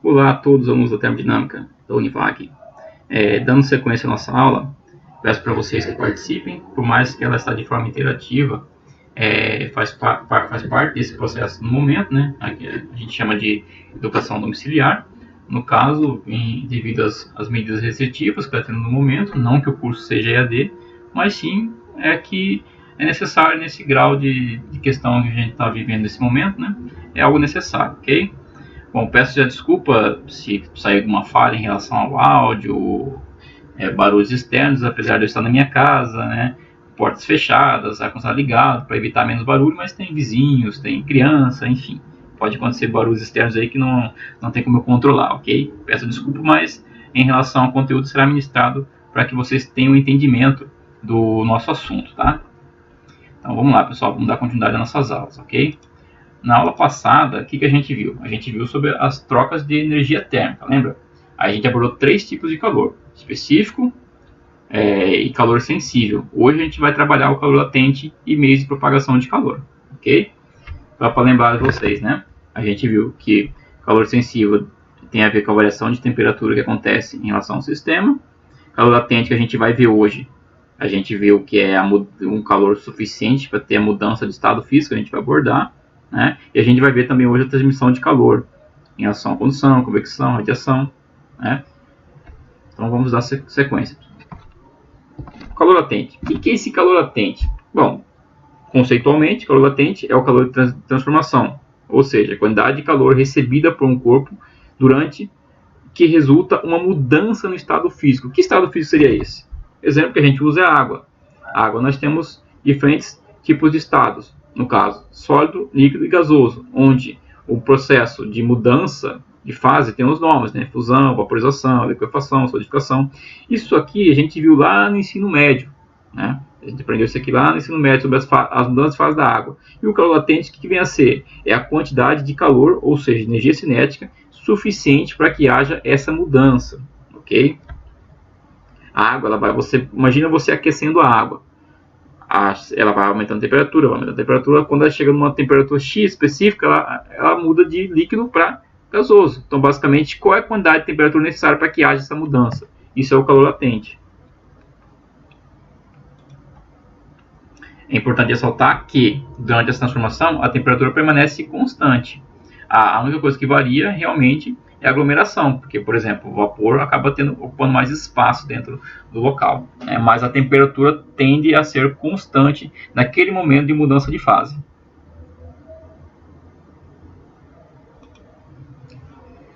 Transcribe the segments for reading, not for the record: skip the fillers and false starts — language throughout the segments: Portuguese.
Olá a todos, alunos da Termodinâmica da Univag. Dando sequência à nossa aula, peço para vocês que participem, por mais que ela está de forma interativa, faz parte desse processo no momento, né? A gente chama de educação domiciliar. No caso, devido às medidas restritivas que está tendo no momento, não que o curso seja EAD, mas sim que é necessário nesse grau de questão que a gente está vivendo nesse momento, né? É algo necessário, ok? Bom, peço já desculpa se sair alguma falha em relação ao áudio, barulhos externos, apesar de eu estar na minha casa, né? Portas fechadas, ar-condicionado ligado, para evitar menos barulho, mas tem vizinhos, tem criança, enfim. Pode acontecer barulhos externos aí que não tem como eu controlar, ok? Peço desculpa, mas em relação ao conteúdo será ministrado para que vocês tenham entendimento do nosso assunto, tá? Então vamos lá, pessoal, vamos dar continuidade às nossas aulas, ok? Na aula passada, o que a gente viu? A gente viu sobre as trocas de energia térmica, lembra? Aí a gente abordou 3 tipos de calor: específico e calor sensível. Hoje a gente vai trabalhar o calor latente e meios de propagação de calor, ok? Só para lembrar vocês, né? A gente viu que calor sensível tem a ver com a variação de temperatura que acontece em relação ao sistema. Calor latente que a gente vai ver hoje, a gente viu que é um calor suficiente para ter a mudança de estado físico, a gente vai abordar. Né? E a gente vai ver também hoje a transmissão de calor em relação à condução, convecção, radiação. Né? Então vamos dar sequência. Calor latente. O que é esse calor latente? Bom, conceitualmente, calor latente é o calor de transformação, ou seja, a quantidade de calor recebida por um corpo durante que resulta uma mudança no estado físico. Que estado físico seria esse? Exemplo que a gente usa é a água. A água nós temos diferentes tipos de estados. No caso, sólido, líquido e gasoso, onde o processo de mudança de fase tem os nomes, né? Fusão, vaporização, liquefação, solidificação. Isso aqui a gente viu lá no ensino médio, né? A gente aprendeu isso aqui lá no ensino médio sobre as mudanças de fase da água. E o calor latente, o que vem a ser? É a quantidade de calor, ou seja, energia cinética, suficiente para que haja essa mudança, ok? A água, imagina você aquecendo a água. Ela vai aumentando a temperatura, quando ela chega numa temperatura X específica, ela muda de líquido para gasoso. Então, basicamente, qual é a quantidade de temperatura necessária para que haja essa mudança? Isso é o calor latente. É importante ressaltar que, durante essa transformação, a temperatura permanece constante. A única coisa que varia, realmente, é a aglomeração, porque, por exemplo, o vapor acaba ocupando mais espaço dentro do local, né? Mas a temperatura tende a ser constante naquele momento de mudança de fase.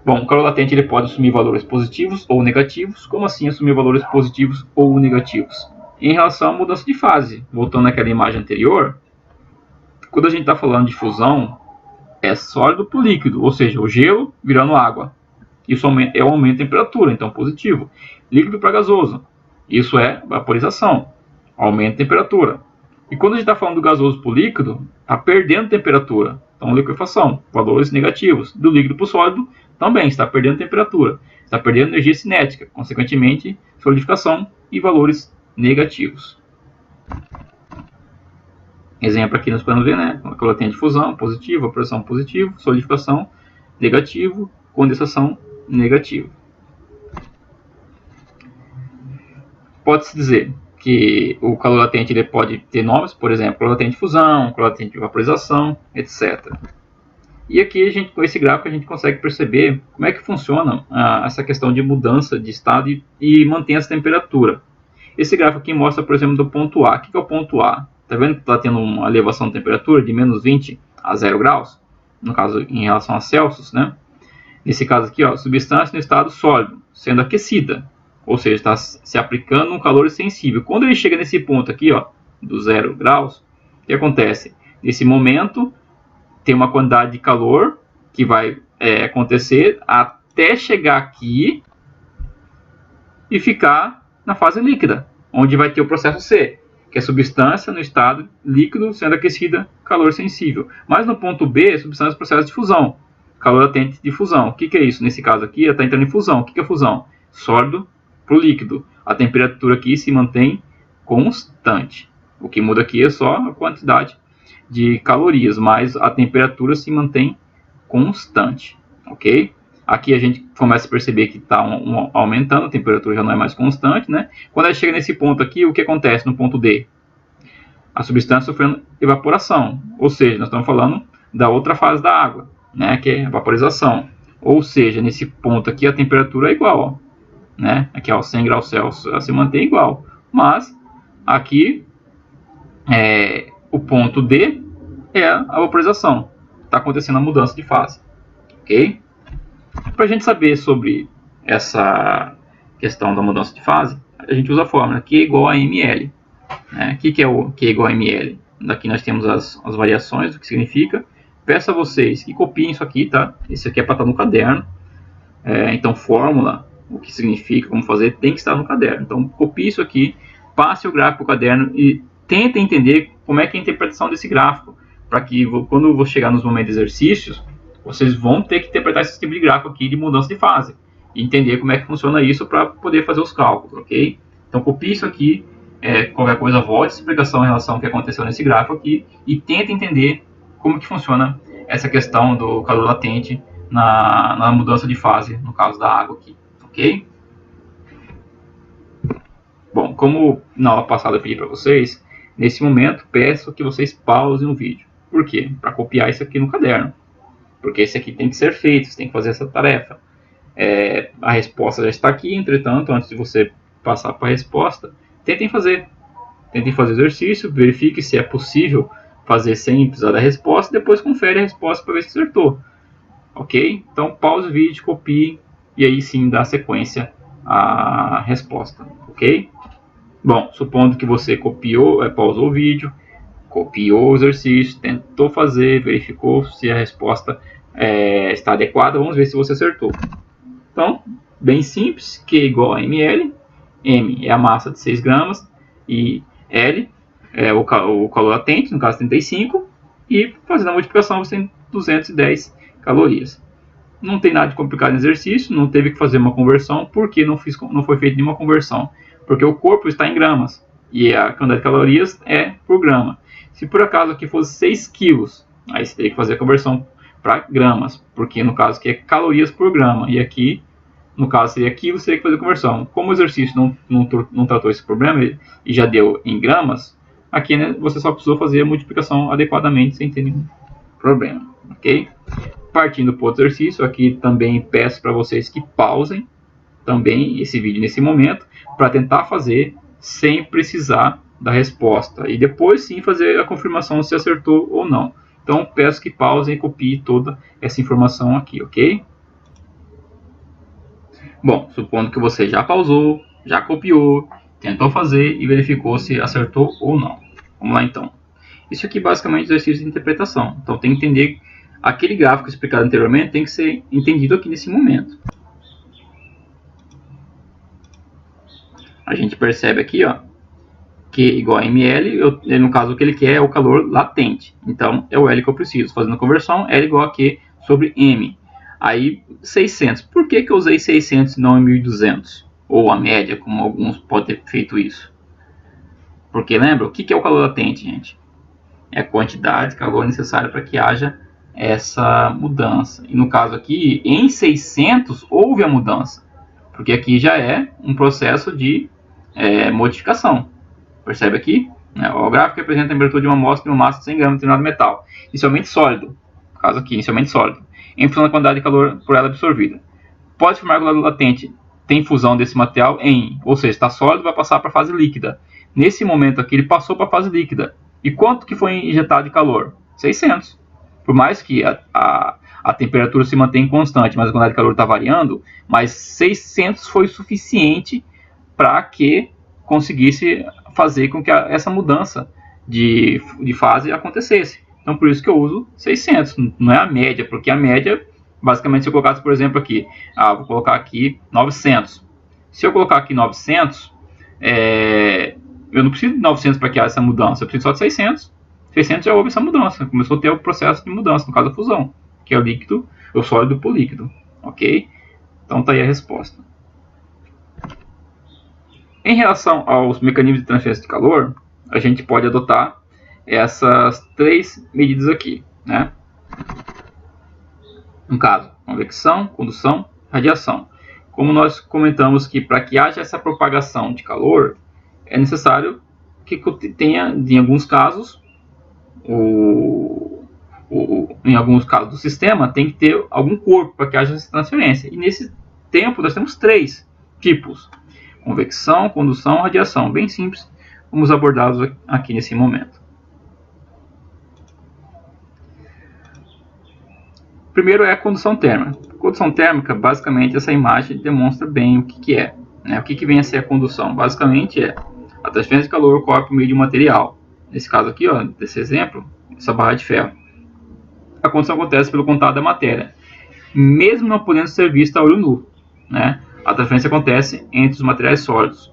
Bom, o calor latente ele pode assumir valores positivos ou negativos. Como assim assumir valores positivos ou negativos? Em relação à mudança de fase, voltando naquela imagem anterior, quando a gente está falando de fusão, é sólido para o líquido, ou seja, o gelo virando água. Isso é um aumento de temperatura, então positivo. Líquido para gasoso, isso é vaporização, aumento de temperatura. E quando a gente está falando do gasoso para o líquido, está perdendo temperatura, então liquefação, valores negativos. Do líquido para o sólido, também está perdendo temperatura, está perdendo energia cinética, consequentemente solidificação e valores negativos. Exemplo aqui nós podemos ver, né? A calor latente de fusão, positivo, vaporização positivo, solidificação negativo, condensação negativo. Pode-se dizer que o calor latente ele pode ter nomes, por exemplo, calor latente de fusão, calor latente de vaporização, etc. E aqui, com esse gráfico, a gente consegue perceber como é que funciona essa questão de mudança de estado e mantém essa temperatura. Esse gráfico aqui mostra, por exemplo, do ponto A. O que é o ponto A? Está vendo que está tendo uma elevação de temperatura de menos 20 a 0 graus? No caso, em relação a Celsius, né? Nesse caso aqui, ó, substância no estado sólido, sendo aquecida. Ou seja, está se aplicando um calor sensível. Quando ele chega nesse ponto aqui, ó, do 0 graus, o que acontece? Nesse momento, tem uma quantidade de calor que vai acontecer até chegar aqui e ficar na fase líquida, onde vai ter o processo C, que é substância no estado líquido sendo aquecida, calor sensível. Mas no ponto B, substância no processo de fusão, calor latente de fusão. O que é isso? Nesse caso aqui, está entrando em fusão. O que é fusão? Sólido para o líquido. A temperatura aqui se mantém constante. O que muda aqui é só a quantidade de calorias, mas a temperatura se mantém constante, ok? Aqui a gente começa a perceber que está aumentando, a temperatura já não é mais constante, né? Quando ela chega nesse ponto aqui, o que acontece no ponto D? A substância sofrendo evaporação, ou seja, nós estamos falando da outra fase da água, né? Que é a vaporização. Ou seja, nesse ponto aqui a temperatura é igual, ó, né? Aqui, ó, 100 graus Celsius, ela se mantém igual, mas aqui o ponto D é a vaporização, está acontecendo a mudança de fase, ok? Para a gente saber sobre essa questão da mudança de fase, a gente usa a fórmula Q igual a ml. O que é o Q igual a ml? Daqui nós temos as variações, o que significa. Peço a vocês que copiem isso aqui, tá? Isso aqui é para estar no caderno. Então, fórmula, o que significa, como fazer, tem que estar no caderno. Então, copie isso aqui, passe o gráfico para o caderno e tente entender como é que é a interpretação desse gráfico, para que quando eu vou chegar nos momentos de exercícios, vocês vão ter que interpretar esse tipo de gráfico aqui de mudança de fase e entender como é que funciona isso para poder fazer os cálculos, ok? Então copie isso aqui, qualquer coisa volte essa explicação em relação ao que aconteceu nesse gráfico aqui e tente entender como que funciona essa questão do calor latente na mudança de fase, no caso da água aqui, ok? Bom, como na aula passada eu pedi para vocês, nesse momento peço que vocês pausem o vídeo. Por quê? Para copiar isso aqui no caderno. Porque esse aqui tem que ser feito, você tem que fazer essa tarefa. A resposta já está aqui, entretanto, antes de você passar para a resposta, tentem fazer o exercício, verifique se é possível fazer sem precisar da resposta, depois confere a resposta para ver se acertou. Ok? Então pause o vídeo, copie e aí sim dá sequência à resposta. Ok? Bom, supondo que você pausou o vídeo, copiou o exercício, tentou fazer, verificou se a resposta está adequada, vamos ver se você acertou. Então, bem simples, Q igual a ml, M é a massa de 6 gramas e L é o calor latente, no caso 35, e fazendo a multiplicação você tem 210 calorias. Não tem nada de complicado no exercício, não teve que fazer uma conversão, porque não foi feita nenhuma conversão, porque o corpo está em gramas e a quantidade de calorias é por grama. Se por acaso aqui fosse 6 quilos, aí você teria que fazer a conversão para gramas, porque no caso aqui é calorias por grama, e aqui, no caso seria quilos, teria que fazer a conversão. Como o exercício não tratou esse problema e já deu em gramas, aqui, né, você só precisou fazer a multiplicação adequadamente sem ter nenhum problema, ok? Partindo para o outro exercício, aqui também peço para vocês que pausem também esse vídeo nesse momento, para tentar fazer sem precisar da resposta e depois sim fazer a confirmação se acertou ou não. Então peço que pausem e copiem toda essa informação aqui, ok? Bom, supondo que você já pausou, já copiou, tentou fazer e verificou se acertou ou não. Vamos lá então. Isso aqui basicamente é exercício de interpretação. Então tem que entender aquele gráfico explicado anteriormente, tem que ser entendido aqui nesse momento. A gente percebe aqui, ó, Q igual a ml, no caso o que ele quer é o calor latente. Então é o L que eu preciso. Fazendo a conversão, L igual a Q sobre M. Aí 600. Por que eu usei 600 e não 1200? Ou a média, como alguns podem ter feito isso? Porque lembra, o que é o calor latente, gente? É a quantidade de calor necessária para que haja essa mudança. E no caso aqui, em 600 houve a mudança. Porque aqui já é um processo de modificação. Percebe aqui? O gráfico representa a temperatura de uma amostra de uma massa de 100 gramas de determinado metal. Inicialmente sólido. No caso aqui, inicialmente sólido. Em função da quantidade de calor por ela absorvida. Pode formar calor latente. Tem fusão desse material ou seja, está sólido, vai passar para a fase líquida. Nesse momento aqui, ele passou para a fase líquida. E quanto que foi injetado de calor? 600. Por mais que a temperatura se mantenha constante, mas a quantidade de calor está variando, mas 600 foi suficiente para que conseguisse fazer com que essa mudança de fase acontecesse. Então, por isso que eu uso 600, não é a média, porque a média, basicamente, se eu colocasse, por exemplo, aqui, vou colocar aqui 900. Se eu colocar aqui 900, eu não preciso de 900 para criar essa mudança, eu preciso só de 600. 600 já houve essa mudança, começou a ter o processo de mudança, no caso da fusão, que é o líquido, o sólido por líquido, ok? Então tá aí a resposta. Em relação aos mecanismos de transferência de calor, a gente pode adotar essas três medidas aqui, né? No caso, convecção, condução, radiação. Como nós comentamos que para que haja essa propagação de calor, é necessário que tenha, em alguns casos, em alguns casos do sistema, tem que ter algum corpo para que haja essa transferência. E nesse tempo nós temos 3 tipos: convecção, condução, radiação. Bem simples, vamos abordá-los aqui nesse momento. Primeiro é a condução térmica. Condução térmica, basicamente, essa imagem demonstra bem o que é. Né? O que vem a ser a condução? Basicamente é a transferência de calor ocorre por meio de um material. Nesse caso aqui, ó, desse exemplo, essa barra de ferro. A condução acontece pelo contato da matéria, mesmo não podendo ser vista a olho nu. Né? A transferência acontece entre os materiais sólidos.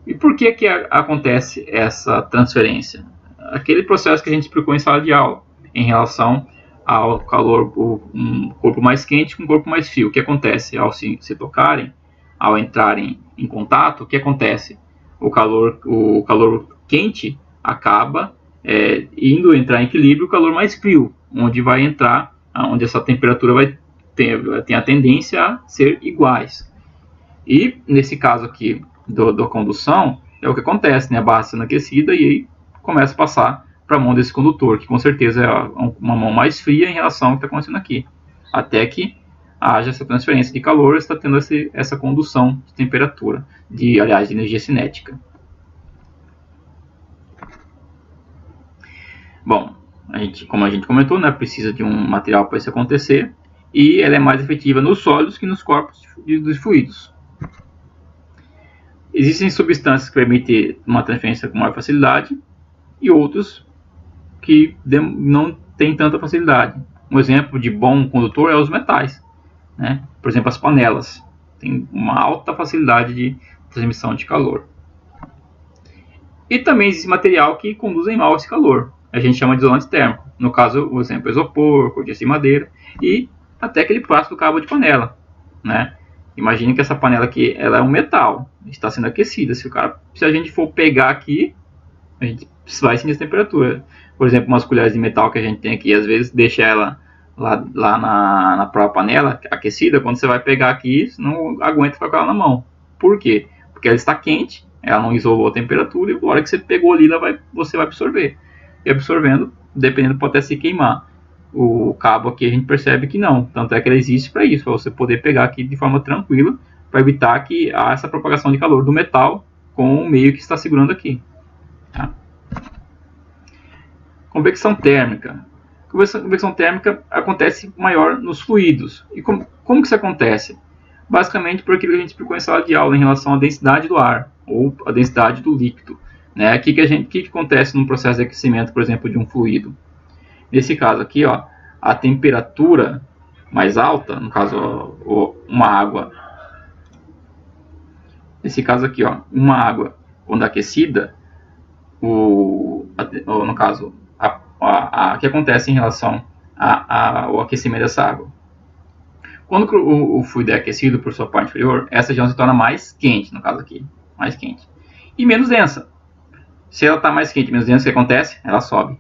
E por que acontece essa transferência? Aquele processo que a gente explicou em sala de aula, em relação ao calor, um corpo mais quente com um corpo mais frio. O que acontece ao se tocarem, ao entrarem em contato? O que acontece? O calor quente acaba indo entrar em equilíbrio, o calor mais frio, onde vai entrar, onde essa temperatura vai ter a tendência a ser iguais. E nesse caso aqui da condução, é o que acontece, né? A barra sendo aquecida e aí começa a passar para a mão desse condutor, que com certeza é uma mão mais fria em relação ao que está acontecendo aqui, até que haja essa transferência de calor, está tendo essa condução de temperatura, aliás, de energia cinética. Bom, como a gente comentou, né, precisa de um material para isso acontecer, e ela é mais efetiva nos sólidos que nos corpos dos fluidos. Existem substâncias que permitem uma transferência com maior facilidade e outros que não tem tanta facilidade. Um exemplo de bom condutor é os metais, né? Por exemplo, as panelas têm uma alta facilidade de transmissão de calor. E também existe material que conduzem mal esse calor. A gente chama de isolante térmico. No caso, por exemplo, isopor, cortiça de madeira e até aquele plástico do cabo de panela, né? Imagine que essa panela aqui, ela é um metal, está sendo aquecida. Se a gente for pegar aqui, a gente vai sentir essa temperatura. Por exemplo, umas colheres de metal que a gente tem aqui, às vezes deixa ela lá na própria panela aquecida, quando você vai pegar aqui, não aguenta ficar com ela na mão. Por quê? Porque ela está quente, ela não isolou a temperatura, e na hora que você pegou ali, você vai absorver. E absorvendo, dependendo, pode até se queimar. O cabo aqui a gente percebe que não, tanto é que ela existe para isso, para você poder pegar aqui de forma tranquila, para evitar que haja essa propagação de calor do metal com o meio que está segurando aqui. Tá? Convecção térmica. Convecção térmica acontece maior nos fluidos. E como que isso acontece? Basicamente por aquilo que a gente explicou em sala de aula em relação à densidade do ar, ou a densidade do líquido. Né? O que acontece num processo de aquecimento, por exemplo, de um fluido? Nesse caso aqui, ó, a temperatura mais alta, no caso, ó, uma água. Nesse caso aqui, ó, uma água, quando aquecida, no caso, o que acontece em relação ao aquecimento dessa água? Quando o fluido é aquecido por sua parte inferior, essa região se torna mais quente, no caso aqui, mais quente, e menos densa. Se ela está mais quente e menos densa, o que acontece? Ela sobe.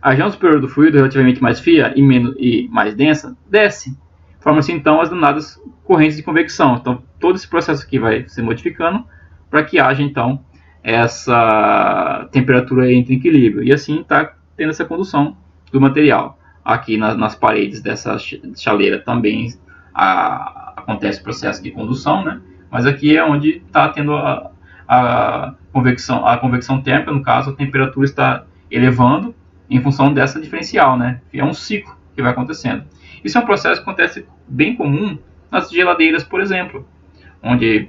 A região superior do fluido, relativamente mais fria e mais densa, desce. Formam-se então as denominadas correntes de convecção. Então, todo esse processo aqui vai se modificando para que haja então essa temperatura entre em equilíbrio. E assim está tendo essa condução do material. Aqui nas paredes dessa chaleira também acontece o processo de condução, né? Mas aqui é onde está tendo a convecção térmica, no caso, a temperatura está elevando em função dessa diferencial, né? É um ciclo que vai acontecendo. Isso é um processo que acontece bem comum nas geladeiras, por exemplo, onde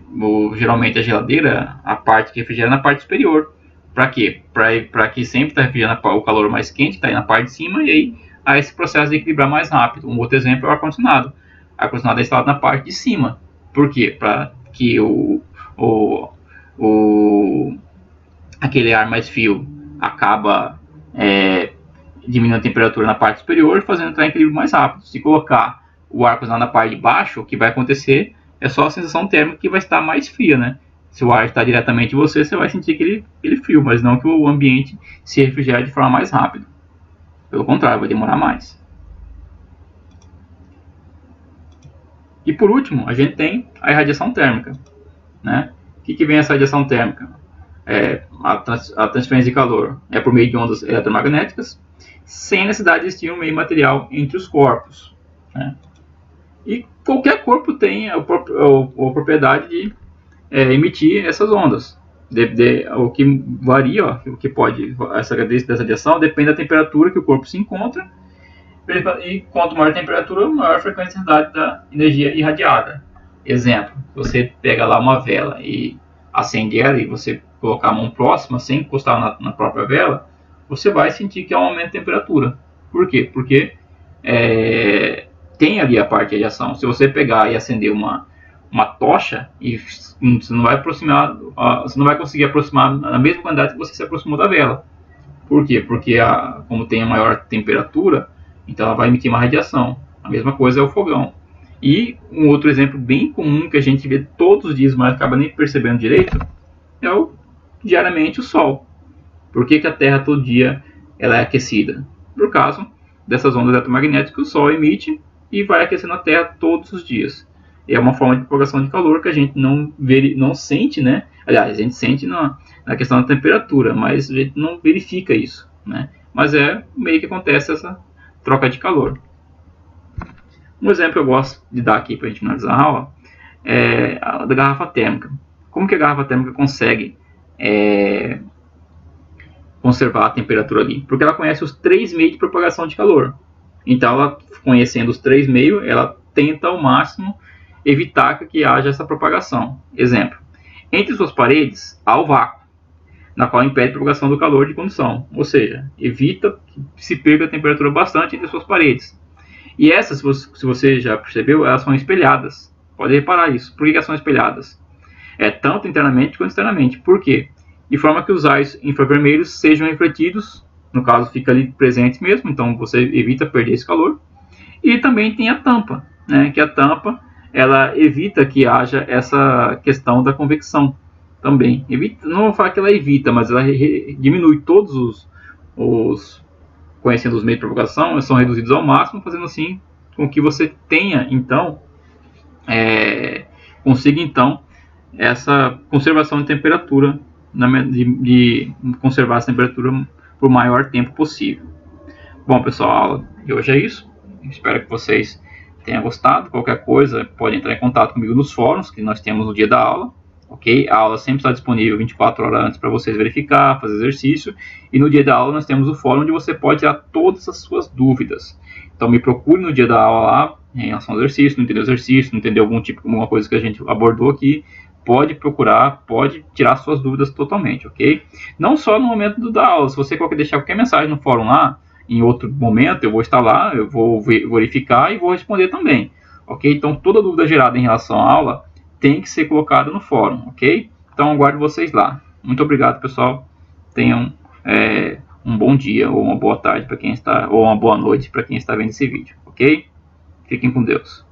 geralmente a geladeira, a parte que refrigera na parte superior. Para quê? Para que sempre está refrigerando o calor mais quente, está aí na parte de cima, e aí há esse processo de equilibrar mais rápido. Um outro exemplo é o ar-condicionado. O ar-condicionado é instalado na parte de cima. Por quê? Para que aquele ar mais frio acaba diminuindo a temperatura na parte superior, fazendo entrar em equilíbrio mais rápido. Se colocar o ar-condicionado na parte de baixo, o que vai acontecer é só a sensação térmica que vai estar mais fria, né? Se o ar está diretamente em você, você vai sentir aquele frio, mas não que o ambiente se refrigere de forma mais rápida. Pelo contrário, vai demorar mais. E por último, a gente tem a irradiação térmica, né? O que vem essa radiação térmica? A transferência de calor é por meio de ondas eletromagnéticas, sem necessidade de existir um meio material entre os corpos, né? E qualquer corpo tem a propriedade de emitir essas ondas. O que varia, o que pode, essa radiação depende da temperatura que o corpo se encontra, e quanto maior a temperatura, maior a frequência da energia irradiada. Exemplo, você pega lá uma vela e acende ela e você colocar a mão próxima, sem encostar na própria vela, você vai sentir que há um aumento de temperatura. Por quê? Porque tem ali a parte de radiação. Se você pegar e acender uma tocha, e você não vai conseguir aproximar na mesma quantidade que você se aproximou da vela. Por quê? Porque como tem a maior temperatura, então ela vai emitir uma radiação. A mesma coisa é o fogão. E um outro exemplo bem comum que a gente vê todos os dias, mas acaba nem percebendo direito, é diariamente o Sol. Por que a Terra todo dia ela é aquecida? Por causa dessas ondas eletromagnéticas que o Sol emite e vai aquecendo a Terra todos os dias. É uma forma de propagação de calor que a gente não sente, né? Aliás, a gente sente na questão da temperatura, mas a gente não verifica isso, né? Mas meio que acontece essa troca de calor. Um exemplo que eu gosto de dar aqui para a gente finalizar a aula é a da garrafa térmica. Como que a garrafa térmica consegue conservar a temperatura ali? Porque ela conhece os 3 meios de propagação de calor. Então, ela, conhecendo os 3 meios, ela tenta ao máximo evitar que haja essa propagação. Exemplo, entre suas paredes há o vácuo, na qual impede a propagação do calor de condução, ou seja, evita que se perca a temperatura bastante entre suas paredes. E essas, se você já percebeu, elas são espelhadas. Pode reparar isso. Por que elas são espelhadas? Tanto internamente quanto externamente. Por quê? De forma que os raios infravermelhos sejam refletidos, no caso fica ali presentes mesmo, então você evita perder esse calor. E também tem a tampa, né? Que a tampa ela evita que haja essa questão da convecção também. Não vou falar que ela evita, mas ela diminui todos conhecendo os meios de propagação, eles são reduzidos ao máximo, fazendo assim com que você tenha, então, consiga, então, essa conservação de temperatura, de conservar essa temperatura por o maior tempo possível. Bom, pessoal, a aula de hoje é isso. Espero que vocês tenham gostado. Qualquer coisa, pode entrar em contato comigo nos fóruns que nós temos no dia da aula. Ok? A aula sempre está disponível 24 horas antes para vocês verificar, fazer exercício. E no dia da aula nós temos o fórum onde você pode tirar todas as suas dúvidas. Então me procure no dia da aula lá, em relação ao exercício, não entendeu o exercício, não entendeu alguma coisa que a gente abordou aqui. Pode procurar, pode tirar suas dúvidas totalmente, ok? Não só no momento da aula, se você deixar qualquer mensagem no fórum lá, em outro momento eu vou estar lá, eu vou verificar e vou responder também, ok? Então toda dúvida gerada em relação à aula tem que ser colocada no fórum, ok? Então aguardo vocês lá. Muito obrigado, pessoal. Tenham um bom dia ou uma boa tarde para quem está, ou uma boa noite para quem está vendo esse vídeo, ok? Fiquem com Deus.